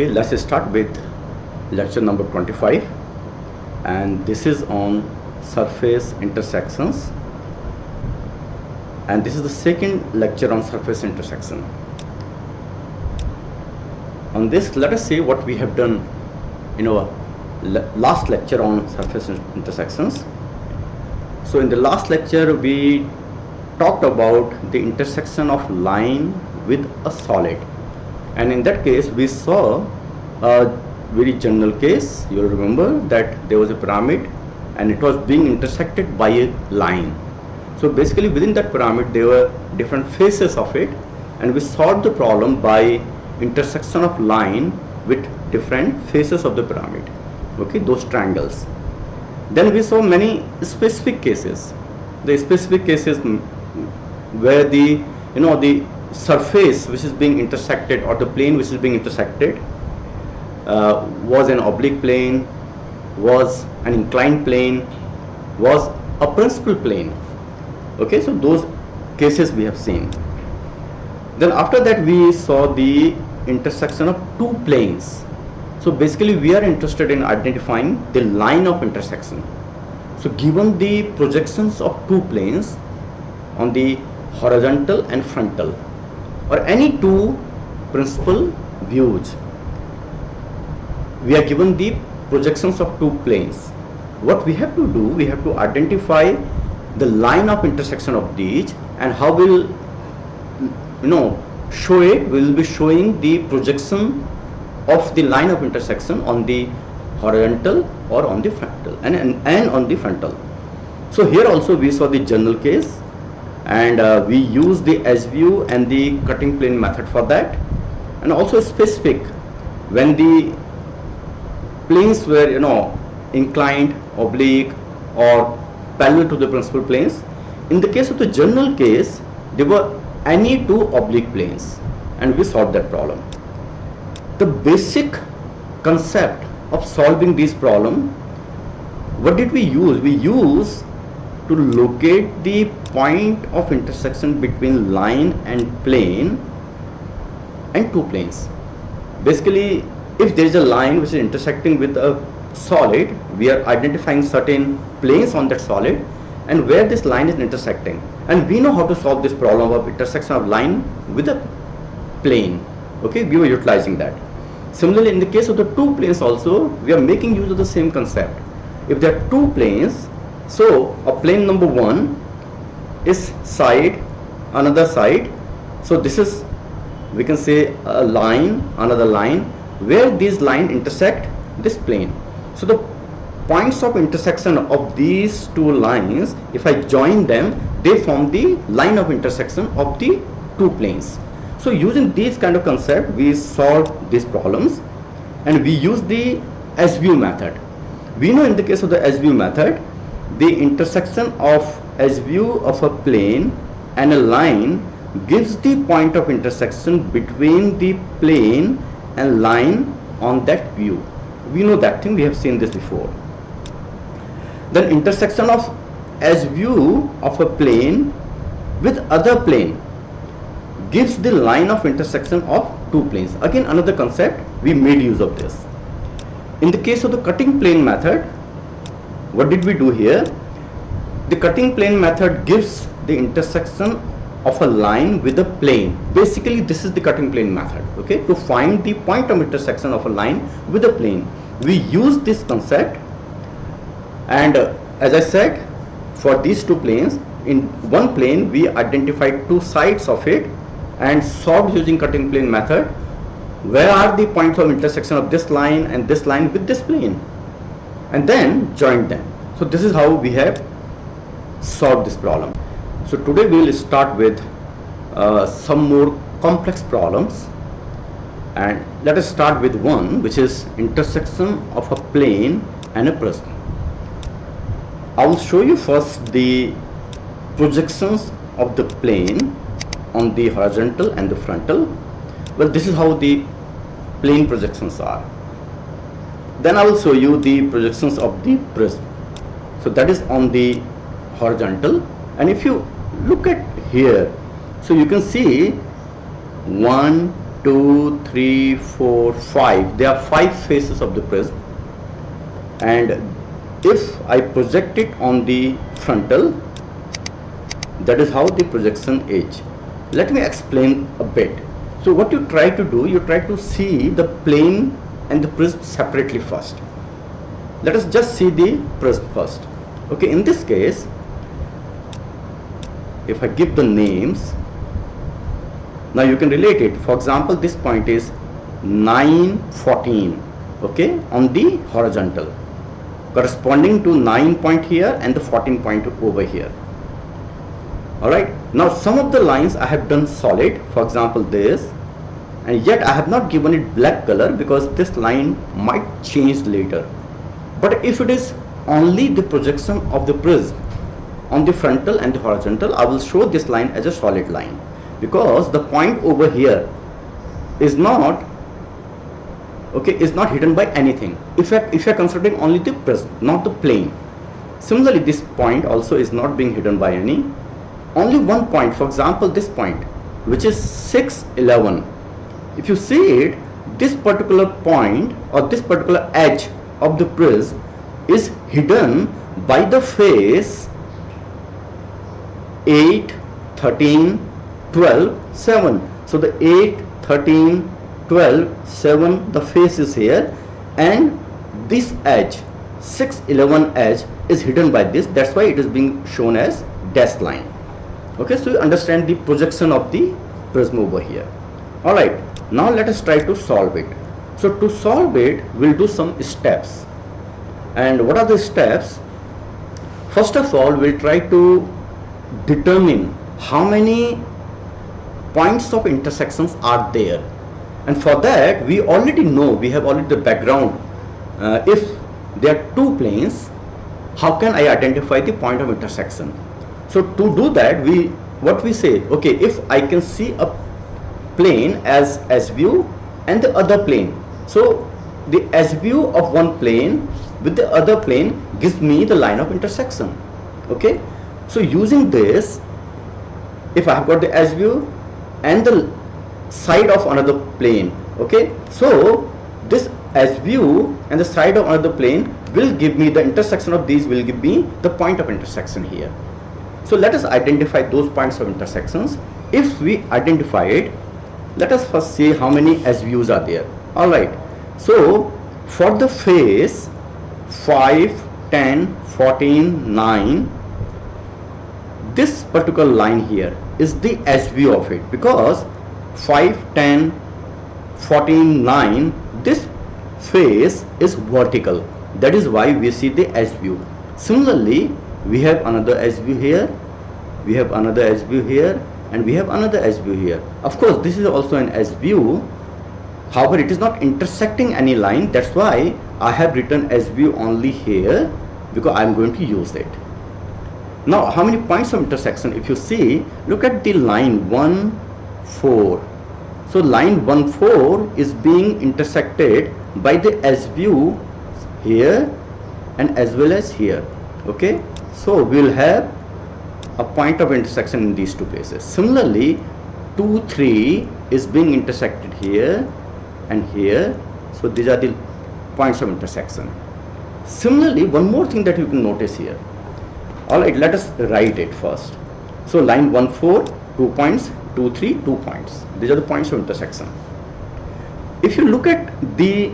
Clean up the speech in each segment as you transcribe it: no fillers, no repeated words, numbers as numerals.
Okay, let's start with lecture number 25, and this is on surface intersections, and this is the second lecture on surface intersection. On this, let us see what we have done in our last lecture on surface intersections. So in the last lecture we talked about the intersection of line with a solid, and in that case we saw a very general case. You will remember that there was a pyramid and it was being intersected by a line. So basically within that pyramid there were different faces of it, and we solved the problem by intersection of line with different faces of the pyramid, okay, those triangles. Then we saw many specific cases, the specific cases where the the surface which is being intersected, or the plane which is being intersected, was an oblique plane, was an inclined plane, was a principal plane. Okay, so those cases we have seen. Then after that we saw the intersection of two planes. So basically we are interested in identifying the line of intersection. So given the projections of two planes on the horizontal and frontal, or any two principal views, we are given the projections of two planes. What we have to do, we have to identify the line of intersection of these, and how will show it. We will be showing the projection of the line of intersection on the horizontal or on the frontal, and on the frontal. So here also we saw the general case, and we use the S-view and the cutting plane method for that, and also specific when the planes were inclined, oblique, or parallel to the principal planes. In the case of the general case, there were any two oblique planes, and we solved that problem. The basic concept of solving this problem, what did we use? We used to locate the point of intersection between line and plane and two planes. Basically, if there is a line which is intersecting with a solid, we are identifying certain planes on that solid and where this line is intersecting, and we know how to solve this problem of intersection of line with a plane. Okay, we were utilizing that. Similarly, in the case of the two planes also, we are making use of the same concept. If there are two planes, so a plane number one is side, another side. So this is, we can say, a line, another line, where these lines intersect this plane. So the points of intersection of these two lines, if I join them, they form the line of intersection of the two planes. So using these kind of concept, we solve these problems, and we use the S-view method. We know in the case of the S-view method, the intersection of S-view of a plane and a line gives the point of intersection between the plane and line on that view. We know that thing, we have seen this before. Then intersection of S-view of a plane with other plane gives the line of intersection of two planes. Again, another concept, we made use of this. In the case of the cutting plane method, what did we do here? The cutting plane method gives the intersection of a line with a plane. Basically, this is the cutting plane method, okay, to find the point of intersection of a line with a plane. We use this concept, and as I said, for these two planes, in one plane we identified two sides of it and solved using cutting plane method where are the points of intersection of this line and this line with this plane, and then joined them. So this is how we have solved this problem. So today we will start with some more complex problems, and let us start with one which is intersection of a plane and a prism. I will show you first the projections of the plane on the horizontal and the frontal. Well, this is how the plane projections are. Then I will show you the projections of the prism. So that is on the horizontal, and if you look at here, so you can see 1, 2, 3, 4, 5. There are 5 faces of the prism, and if I project it on the frontal, that is how the projection is. Let me explain a bit. So what you try to do, you try to see the plane and the prism separately first. Let us just see the prism first. Okay, in this case, if I give the names, now you can relate it. For example, this point is 9, 14, okay, on the horizontal, corresponding to 9 point here and the 14 point over here. Alright, now some of the lines I have done solid, for example this, and yet I have not given it black color because this line might change later. But if it is only the projection of the prism on the frontal and the horizontal, I will show this line as a solid line, because the point over here is not, okay, is not hidden by anything. If you are considering only the prism, not the plane. Similarly, this point also is not being hidden by only one point. For example, this point, which is 6, 11. If you see it, this particular point or this particular edge of the prism is hidden by the face 8, 13, 12, 7. So the 8, 13, 12, 7, the face is here, and this edge 6, 11 edge is hidden by this. That's why it is being shown as dashed line. Okay, so you understand the projection of the prism over here. Alright, now let us try to solve it. So to solve it, we'll do some steps. And what are the steps? First of all, we'll try to determine how many points of intersections are there. And for that, we already know, we have already the background. If there are two planes, how can I identify the point of intersection? So to do that, what we say, okay, if I can see a plane as S view and the other plane, so the S view of one plane with the other plane gives me the line of intersection. Okay, so using this, if I have got the S view and the side of another plane, okay, so this S view and the side of another plane will give me the intersection of these, will give me the point of intersection here. So let us identify those points of intersections. If we identify it, let us first see how many S views are there. Alright, so for the face 5, 10, 14, 9, this particular line here is the S view of it, because 5, 10, 14, 9, this face is vertical. That is why we see the S view. Similarly, we have another S view here, we have another S view here, and we have another S view here. Of course, this is also an S view. However, it is not intersecting any line. That's why I have written S view only here, because I am going to use it. Now, how many points of intersection? If you see, look at the line 1, 4. So line 1, 4 is being intersected by the S view here and as well as here. Okay, so we will have a point of intersection in these two places. Similarly, 2, 3 is being intersected here and here. So these are the points of intersection. Similarly, one more thing that you can notice here. Alright, let us write it first. So line 1, 4, 2 points, 2, 3, 2 points. These are the points of intersection. If you look at the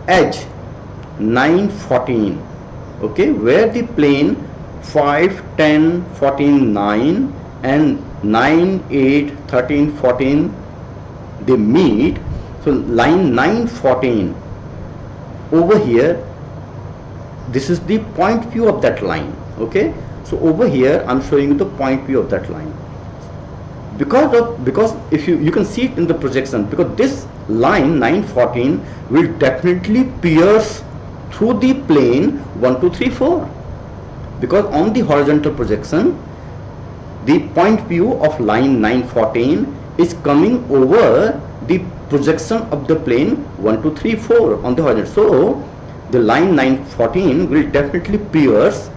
edge 9, 14, okay, where the plane 5, 10, 14, 9 and 9, 8, 13, 14 they meet. So line 9, 14 over here, this is the point view of that line. Okay, so over here I'm showing you the point view of that line, because if you can see it in the projection, because this line 9, 14 will definitely pierce through the plane 1, 2, 3, 4, because on the horizontal projection the point view of line 9, 14 is coming over the projection of the plane 1, 2, 3, 4 on the horizontal. So the line 9, 14 will definitely pierce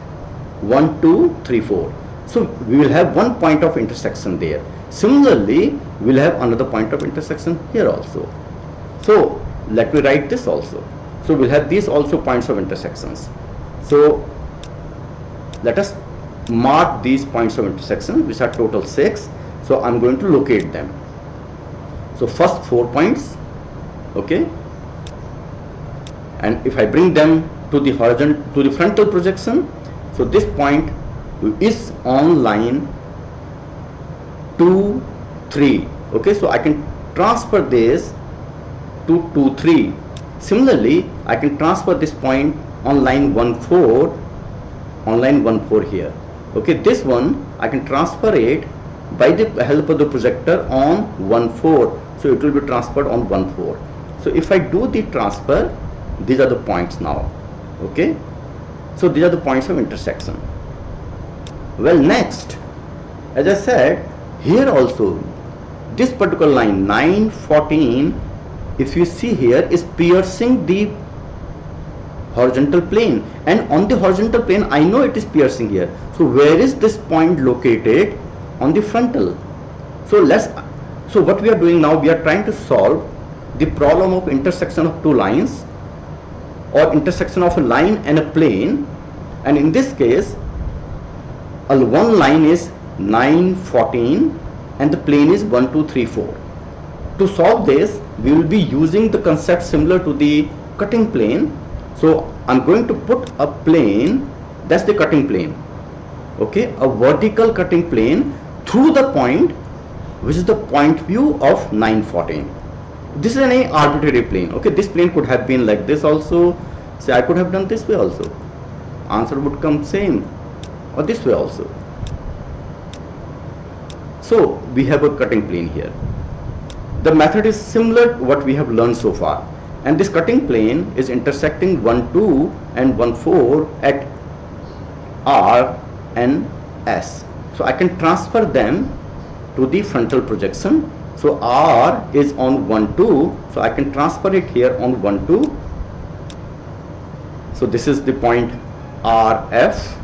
1, 2, 3, 4. So we will have one point of intersection there. Similarly, we'll have another point of intersection here also. So let me write this also. So we'll have these also points of intersections. So let us mark these points of intersection, which are total 6. So I'm going to locate them. So first 4 points, okay, and if I bring them to the horizontal, to the frontal projection, so this point is on line 2, 3. Okay, so I can transfer this to 2, 3. Similarly, I can transfer this point on line 1, 4, on line 1, 4 here. Okay, this one I can transfer it by the help of the projector on 1, 4. So it will be transferred on 1, 4. So if I do the transfer, these are the points now. Okay, so these are the points of intersection. Well, next, as I said, here also this particular line 9, 14, if you see here, is piercing the horizontal plane, and on the horizontal plane I know it is piercing here. So where is this point located? On the frontal. So what we are doing now, we are trying to solve the problem of intersection of two lines, or intersection of a line and a plane, and in this case one line is 9, 14 and the plane is 1, 2, 3, 4. To solve this, we will be using the concept similar to the cutting plane. So I'm going to put a plane, that's the cutting plane, okay, a vertical cutting plane through the point which is the point view of 9, 14. This is an arbitrary plane. Okay, this plane could have been like this also. Say I could have done this way also. Answer would come same, or this way also. So we have a cutting plane here. The method is similar to what we have learned so far, and this cutting plane is intersecting 1, 2 and 1, 4 at R and S. So I can transfer them to the frontal projection. So R is on 1, 2, so I can transfer it here on 1, 2. So this is the point RF.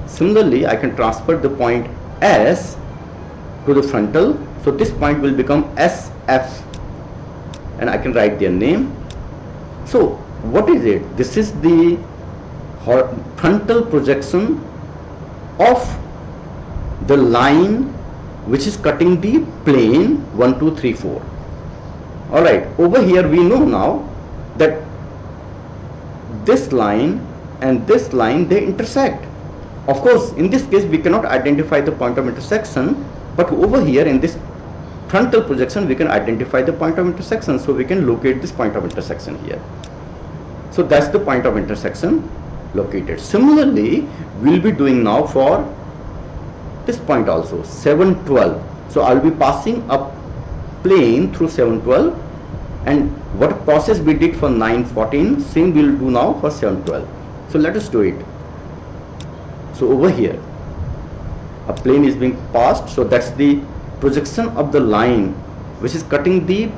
Similarly, I can transfer the point S to the frontal. So this point will become SF, and I can write their name. So what is it? This is the frontal projection of the line which is cutting the plane 1, 2, 3, 4. Alright, over here we know now that this line and this line, they intersect. Of course, in this case we cannot identify the point of intersection, but over here in this frontal projection we can identify the point of intersection, so we can locate this point of intersection here. So that's the point of intersection located. Similarly, we'll be doing now for this point also, 7, 12. So I'll be passing a plane through 7, 12, and what process we did for 9, 14, same we'll do now for 7, 12. So let us do it. So over here a plane is being passed, so that's the projection of the line which is cutting the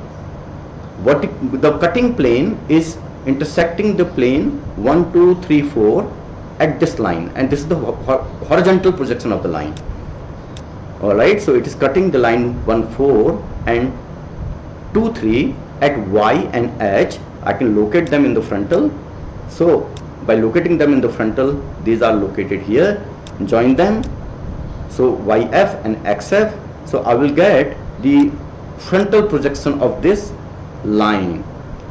cutting plane is intersecting the plane 1, 2, 3, 4 at this line, and this is the horizontal projection of the line. Alright, so it is cutting the line 1, 4 and 2, 3 at Y and H. I can locate them in the frontal. So by locating them in the frontal, these are located here, join them. So YF and XF. So I will get the frontal projection of this line.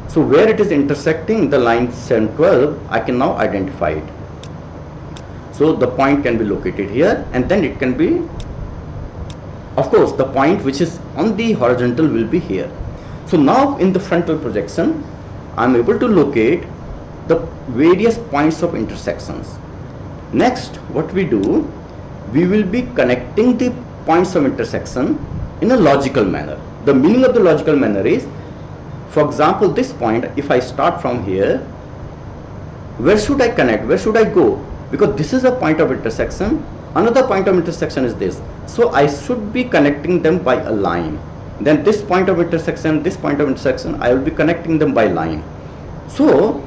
So where it is intersecting the line 7, 12, I can now identify it. So the point can be located here, and then it can be, of course, the point which is on the horizontal will be here. So now in the frontal projection, I am able to locate the various points of intersections. Next, what we do, we will be connecting the points of intersection in a logical manner. The meaning of the logical manner is, for example, this point, if I start from here, where should I connect? Where should I go? Because this is a point of intersection, another point of intersection is this. So I should be connecting them by a line. Then this point of intersection, this point of intersection, I will be connecting them by line. So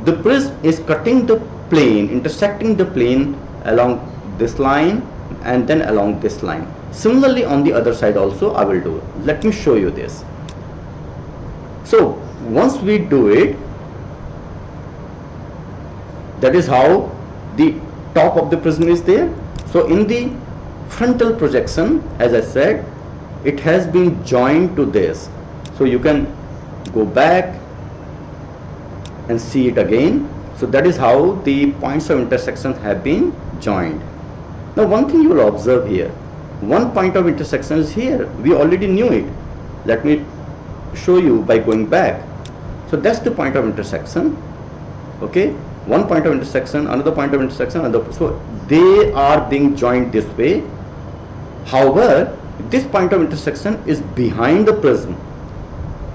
the prism is cutting the plane, intersecting the plane along this line and then along this line. Similarly on the other side also I will do. Let me show you this. So once we do it, that is how the top of the prism is there. So in the frontal projection, as I said, it has been joined to this. So you can go back and see it again. So that is how the points of intersection have been joined. Now one thing you will observe here, one point of intersection is here. We already knew it. Let me show you by going back. So that's the point of intersection. Okay, one point of intersection, another point of intersection, another. So they are being joined this way. However, this point of intersection is behind the prism.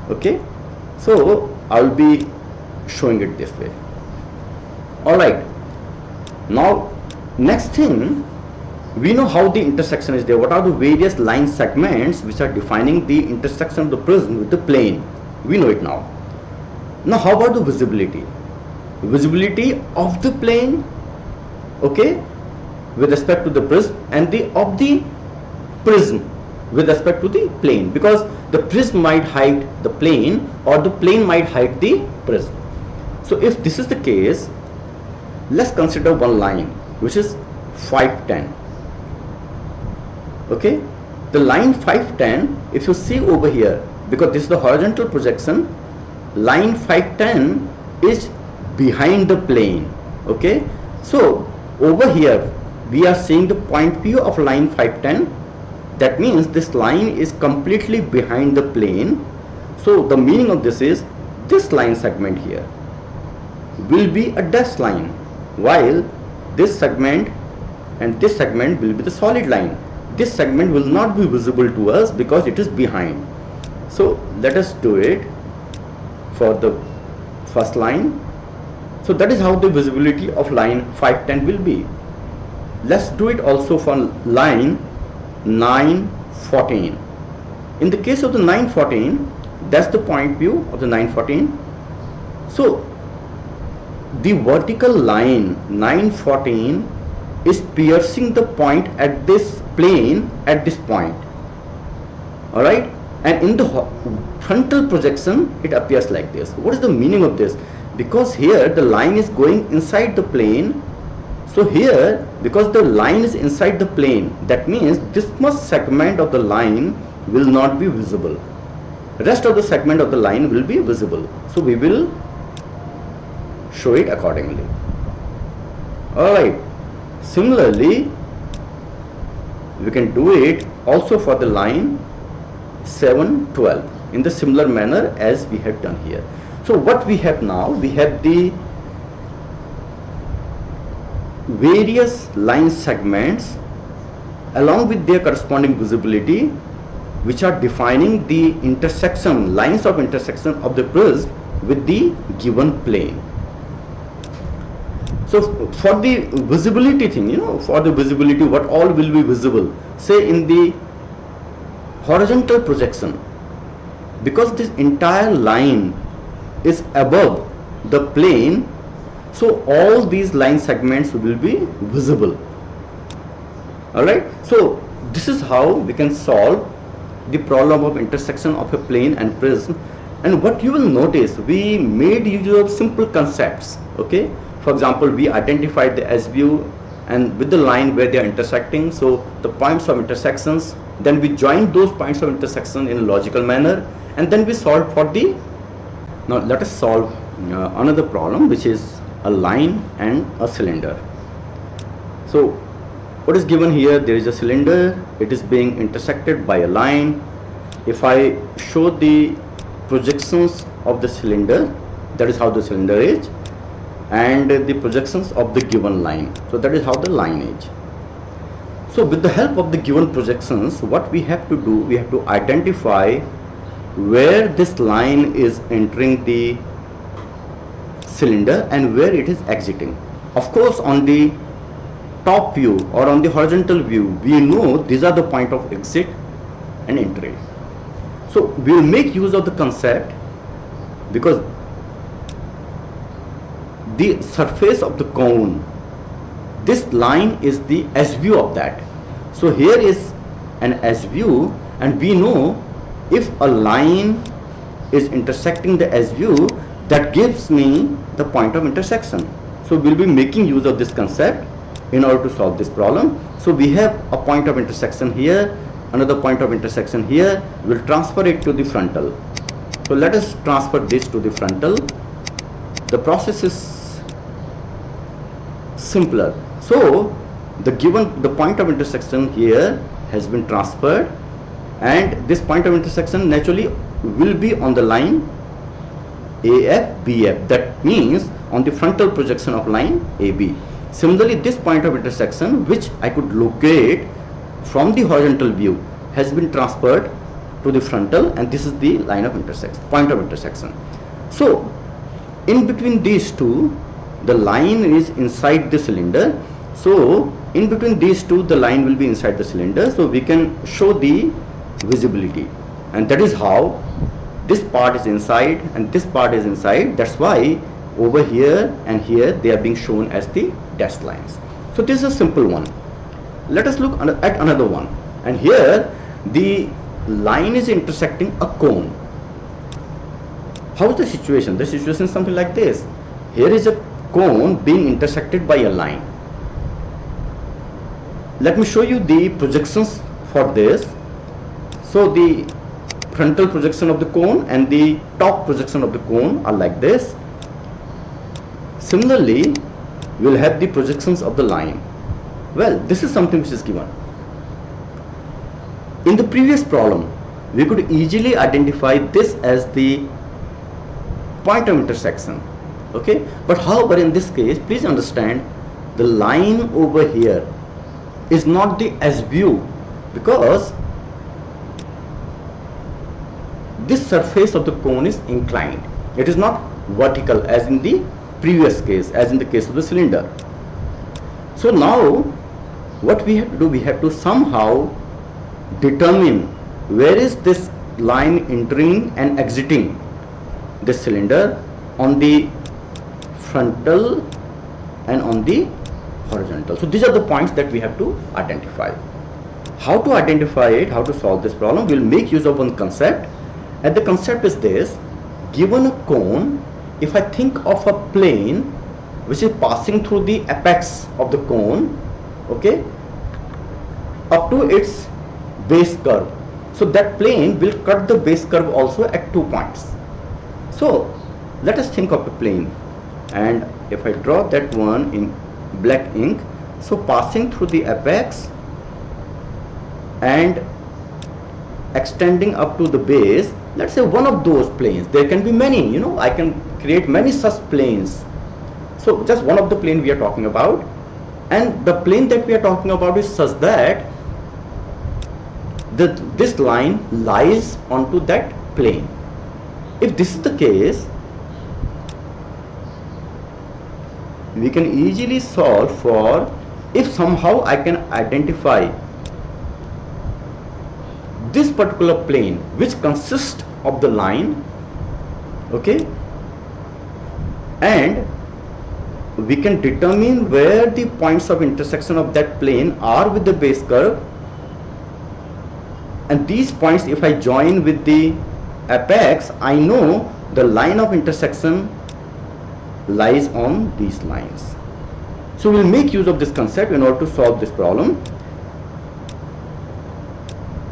Okay, so I will be showing it this way. All right. Now, next thing, we know how the intersection is there. What are the various line segments which are defining the intersection of the prism with the plane? We know it now. Now, how about the visibility? Visibility of the plane, okay, with respect to the prism, and the of the prism with respect to the plane, because the prism might hide the plane or the plane might hide the prism. So if this is the case, let's consider one line which is 510. Okay, the line 510, if you see over here, because this is the horizontal projection, line 510 is behind the plane. Okay, so over here we are seeing the point P of line 510. That means this line is completely behind the plane. So the meaning of this is this line segment here will be a dashed line, while this segment and this segment will be the solid line. This segment will not be visible to us because it is behind. So let us do it for the first line. So that is how the visibility of line 510 will be. Let's do it also for line 914. In the case of the 914, that's the point view of the 914. So the vertical line 914 is piercing the point at this plane at this point. Alright, and in the frontal projection it appears like this. What is the meaning of this? Because here the line is going inside the plane. So here, because the line is inside the plane, that means this much segment of the line will not be visible. Rest of the segment of the line will be visible. So we will show it accordingly. Alright, similarly we can do it also for the line 712 in the similar manner as we have done here. So what we have now, we have the various line segments along with their corresponding visibility, which are defining the intersection, lines of intersection of the prism with the given plane. So for the visibility thing, for the visibility, what all will be visible, say in the horizontal projection, because this entire line is above the plane, so all these line segments will be visible. Alright, so this is how we can solve the problem of intersection of a plane and prism. And what you will notice, we made use of simple concepts. Okay, for example, we identified the S view and with the line where they are intersecting, so the points of intersections, then we joined those points of intersection in a logical manner, and then we solved for the. Now let us solve another problem, which is a line and a cylinder. So what is given here, there is a cylinder, it is being intersected by a line. If I show the projections of the cylinder, that is how the cylinder is, and the projections of the given line, so that is how the line is. So with the help of the given projections, what we have to do, we have to identify where this line is entering the cylinder and where it is exiting. Of course, on the top view or on the horizontal view, we know these are the point of exit and entry. So we will make use of the concept, because the surface of the cone, this line is the S view of that. So here is an S view, and we know if a line is intersecting the S view, that gives me the point of intersection. So we'll be making use of this concept in order to solve this problem. So we have a point of intersection here, another point of intersection here. We'll transfer it to the frontal. So let us transfer this to the frontal. The process is simpler. So the point of intersection here has been transferred, and this point of intersection naturally will be on the line AF BF. That means on the frontal projection of line AB. Similarly, this point of intersection, which I could locate from the horizontal view, has been transferred to the frontal, and this is the line of intersection, point of intersection. So in between these two, the line is inside the cylinder. So in between these two, the line will be inside the cylinder, so we can show the visibility, and that is how this part is inside and this part is inside. That's why over here and here they are being shown as the dashed lines. So this is a simple one. Let us look at another one, and here the line is intersecting a cone. How is the situation? The situation is something like this. Here is a cone being intersected by a line. Let me show you the projections for this. So the frontal projection of the cone and the top projection of the cone are like this. Similarly, we will have the projections of the line. Well, this is something which is given. In the previous problem, we could easily identify this as the point of intersection. Okay, but however, in this case, please understand, the line over here is not the S view, because this surface of the cone is inclined. It is not vertical as in the previous case, as in the case of the cylinder. So now what we have to do, we have to somehow determine where is this line entering and exiting this cylinder on the frontal and on the horizontal. So these are the points that we have to identify. How to identify it, how to solve this problem? We'll make use of one concept, and the concept is this: given a cone, if I think of a plane which is passing through the apex of the cone, okay, up to its base curve, so that plane will cut the base curve also at 2 points. So let us think of a plane, and if I draw that one in black ink, so passing through the apex and extending up to the base, let's say one of those planes. There can be many, you know, I can create many such planes. So just one of the plane we are talking about, and the plane that we are talking about is such that this line lies onto that plane. If this is the case, we can easily solve for, if somehow I can identify this particular plane which consists of the line, okay, and we can determine where the points of intersection of that plane are with the base curve, and these points, if I join with the apex, I know the line of intersection lies on these lines. So we'll make use of this concept in order to solve this problem.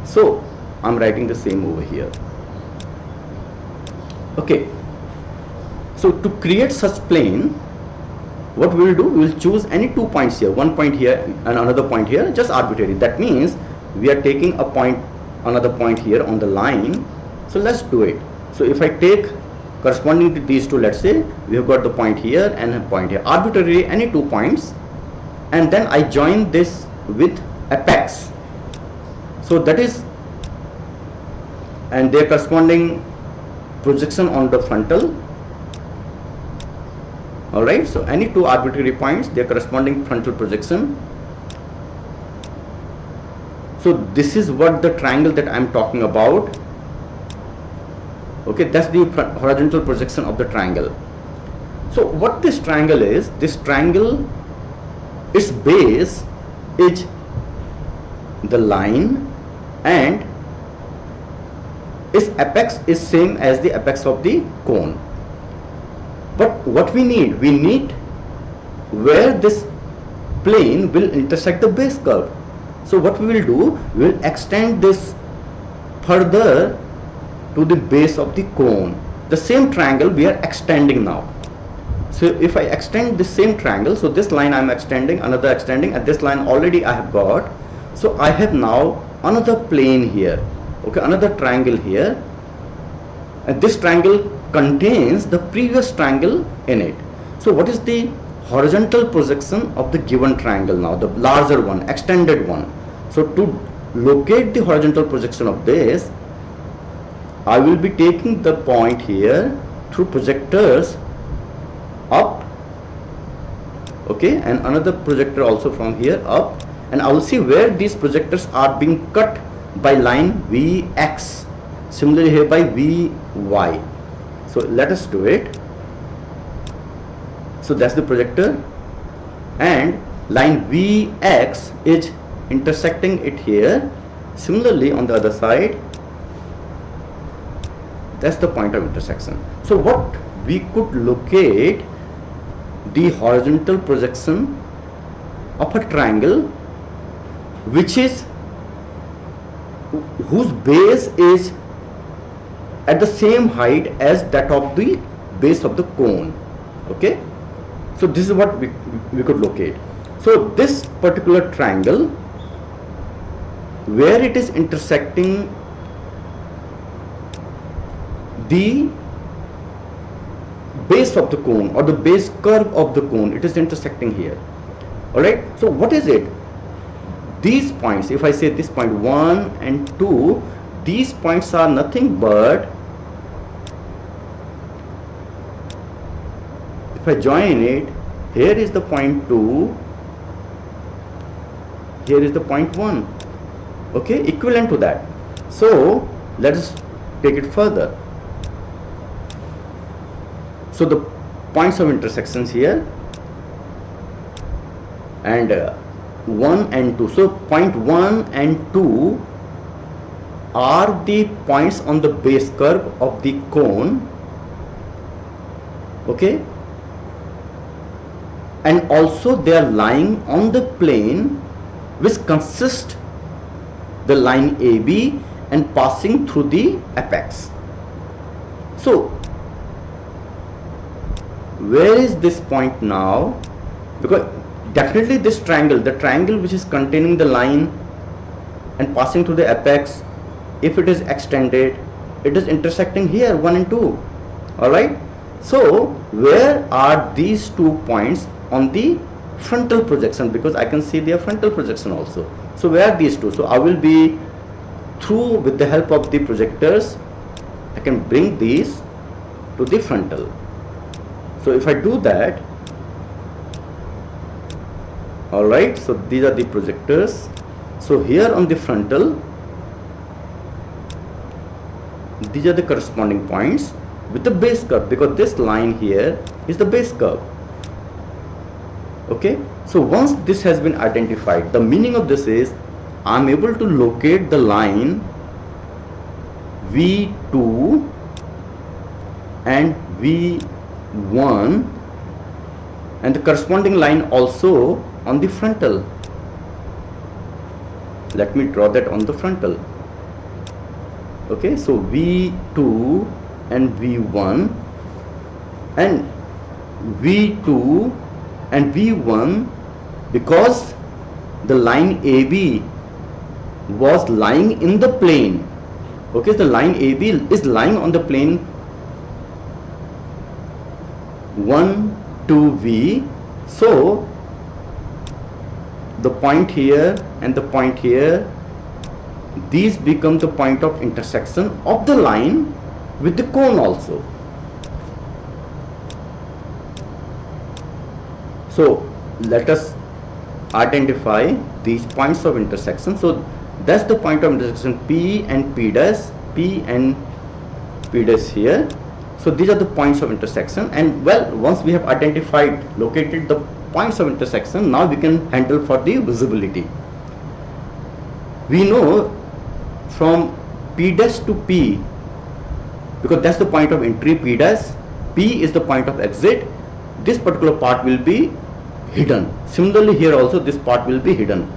So I'm writing the same over here. Okay, so to create such plane, what we will do, we will choose any 2 points here, one point here and another point here, just arbitrary. That means we are taking a point, another point here on the line. So let's do it. So if I take corresponding to these two, let's say we have got the point here and a point here, arbitrarily any 2 points, and then I join this with apex. So that is, and their corresponding projection on the frontal. Alright, so any 2 arbitrary points, their corresponding frontal projection. So this is what the triangle that I am talking about. Okay, that's the horizontal projection of the triangle. So what this triangle is, this triangle, its base is the line and its apex is same as the apex of the cone. But what we need where this plane will intersect the base curve. So what we will do, we will extend this further to the base of the cone. The same triangle we are extending now. So if I extend the same triangle, so this line I am extending, another extending, and this line already I have got. So I have now another plane here, okay, another triangle here, and this triangle contains the previous triangle in it. So what is the horizontal projection of the given triangle now, the larger one, extended one? So to locate the horizontal projection of this, I will be taking the point here through projectors up, okay, and another projector also from here up, and I will see where these projectors are being cut by line Vx, similarly here by Vy. So let us do it. So that's the projector, and line Vx is intersecting it here. Similarly on the other side, that's the point of intersection. So what we could locate the horizontal projection of a triangle which is whose base is at the same height as that of the base of the cone, okay. So this is what we could locate. So this particular triangle, where it is intersecting the base of the cone or the base curve of the cone, it is intersecting here. Alright, so what is it? These points, if I say this point 1 and 2, these points are nothing but, if I join it, here is the point 2, here is the point 1, okay, equivalent to that. So let us take it further. So the points of intersections here, and 1 and 2. So point 1 and 2 are the points on the base curve of the cone, okay, and also they are lying on the plane which consists the line AB and passing through the apex. So where is this point now? Because definitely this triangle, the triangle which is containing the line and passing through the apex, if it is extended, it is intersecting here 1 and 2. Alright, so where are these 2 points on the frontal projection? Because I can see their frontal projection also. So where are these 2? So I will be through, with the help of the projectors, I can bring these to the frontal. So if I do that, alright, so these are the projectors. So here on the frontal, these are the corresponding points with the base curve, because this line here is the base curve, okay. So once this has been identified, the meaning of this is I am able to locate the line V2 and V1 and the corresponding line also on the frontal. Let me draw that on the frontal. Okay, so V2 and V1, and V2 and V1, because the line AB was lying in the plane. Okay, the line AB is lying on the plane 1, 2V. So the point here and the point here, these become the point of intersection of the line with the cone also. So let us identify these points of intersection. So that's the point of intersection P and P dash, P and P dash here. So these are the points of intersection, and well, once we have identified, located the points of intersection, now we can handle for the visibility. We know from P dash to P, because that's the point of entry P dash, P is the point of exit, this particular part will be hidden. Similarly here also this part will be hidden.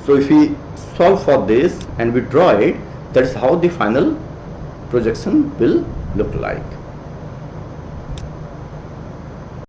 So if we solve for this and we draw it, that is how the final projection will look like.